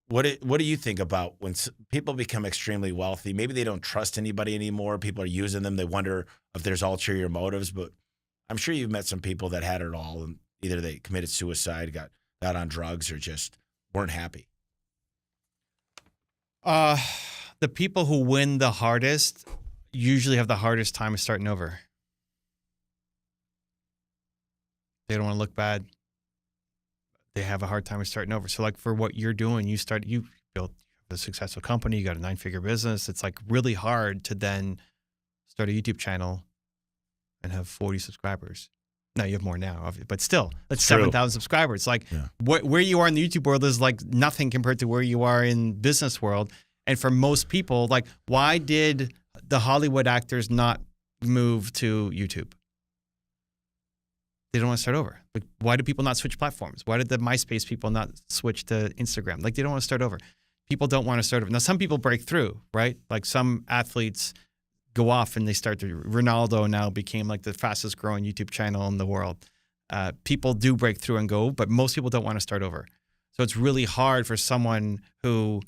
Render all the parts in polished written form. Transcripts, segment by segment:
What do you think about when people become extremely wealthy? Maybe they don't trust anybody anymore. People are using them. They wonder if there's ulterior motives. But I'm sure you've met some people that had it all, and either they committed suicide, got on drugs, or just weren't happy. The people who win the hardest usually have the hardest time starting over. They don't want to look bad. They have a hard time starting over. So like for what you're doing, you built a successful company, you got a 9-figure business. It's like really hard to then start a YouTube channel and have 40 subscribers. No, you have more now, but still, that's 7,000 subscribers. Like where you are in the YouTube world is like nothing compared to where you are in business world. And for most people, like why did the Hollywood actors not move to YouTube? They don't want to start over. Like, why do people not switch platforms? Why did the MySpace people not switch to Instagram? Like, they don't want to start over. People don't want to start over. Now, some people break through, right? Like some athletes go off and they start to. Ronaldo now became like the fastest growing YouTube channel in the world. People do break through and go, but most people don't want to start over. So it's really hard for someone who,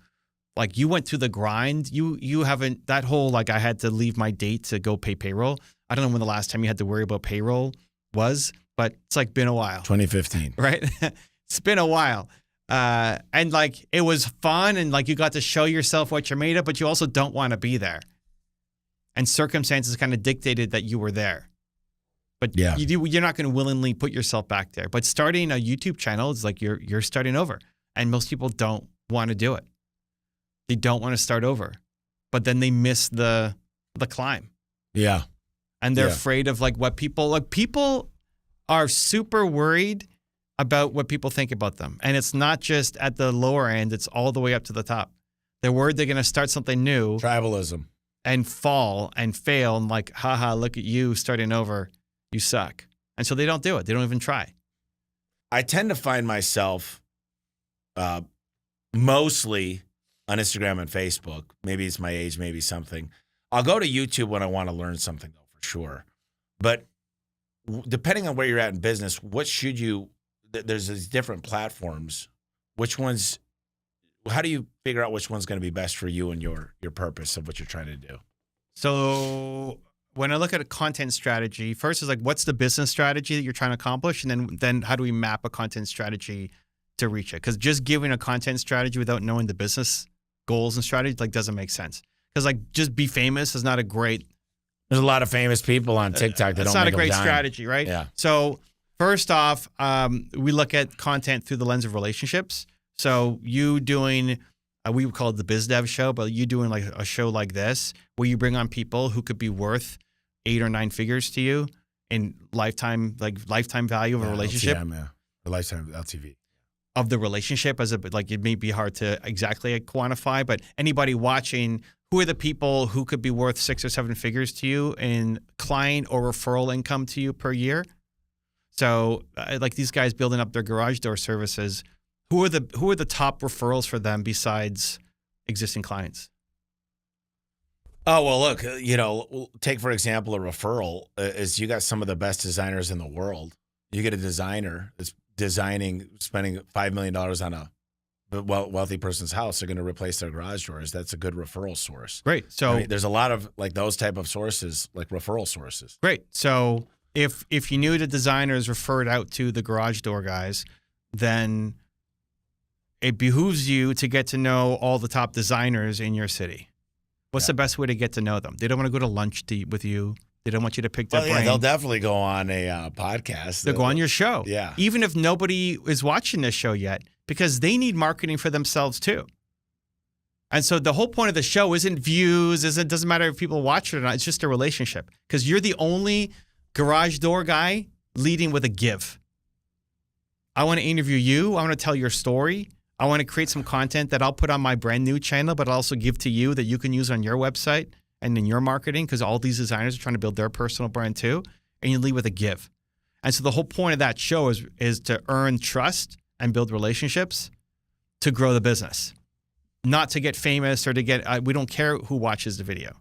like, you went through the grind. You haven't, that whole, like, I had to leave my date to go pay payroll. I don't know when the last time you had to worry about payroll was, but it's like been a while. 2015. Right? It's been a while. And like, it was fun and like you got to show yourself what you're made of, but you also don't want to be there. And circumstances kind of dictated that you were there. But you're not going to willingly put yourself back there. But starting a YouTube channel is like you're starting over. And most people don't want to do it. They don't want to start over. But then they miss the climb. Yeah. And they're afraid of like what people are super worried about what people think about them. And it's not just at the lower end, it's all the way up to the top. They're worried they're going to start something new. Tribalism. And fall and fail and like, haha, look at you starting over. You suck. And so they don't do it. They don't even try. I tend to find myself mostly on Instagram and Facebook. Maybe it's my age, maybe something. I'll go to YouTube when I want to learn something, though, for sure. But depending on where you're at in business, there's these different platforms. Which ones, how do you figure out which one's going to be best for you and your purpose of what you're trying to do? So when I look at a content strategy, first is like, what's the business strategy that you're trying to accomplish? And then how do we map a content strategy to reach it? Because just giving a content strategy without knowing the business goals and strategy like doesn't make sense. Because like just be famous is not a great. There's a lot of famous people on TikTok that don't make a dime. It's not a great strategy, right? Yeah. So first off, we look at content through the lens of relationships. So you doing, we would call it the Biz Dev show, but you doing like a show like this where you bring on people who could be worth 8 or 9 figures to you in lifetime value of a relationship. LTM, the lifetime LTV. Of the relationship, it may be hard to exactly quantify, but anybody watching, who are the people who could be worth 6 or 7 figures to you in client or referral income to you per year? So like these guys building up their garage door services, who are the top referrals for them besides existing clients? Oh, well, look, take for example, a referral is you got some of the best designers in the world. You get a designer that's spending $5 million on a wealthy person's house. They're going to replace their garage doors. That's a good referral source. Great. So there's a lot of like those type of sources, like referral sources. Great. So if you knew the designers referred out to the garage door guys, then it behooves you to get to know all the top designers in your city. What's the best way to get to know them? They don't want to go to lunch to eat with you. They don't want you to pick their brain. They'll definitely go on a podcast. They'll go on your show. Yeah. Even if nobody is watching this show yet, because they need marketing for themselves too. And so the whole point of the show isn't views, doesn't matter if people watch it or not. It's just a relationship. Because you're the only garage door guy leading with a give. I want to interview you. I want to tell your story. I want to create some content that I'll put on my brand new channel, but I'll also give to you that you can use on your website and in your marketing, because all these designers are trying to build their personal brand too, and you lead with a give. And so the whole point of that show is to earn trust and build relationships to grow the business, not to get famous or to get, we don't care who watches the video.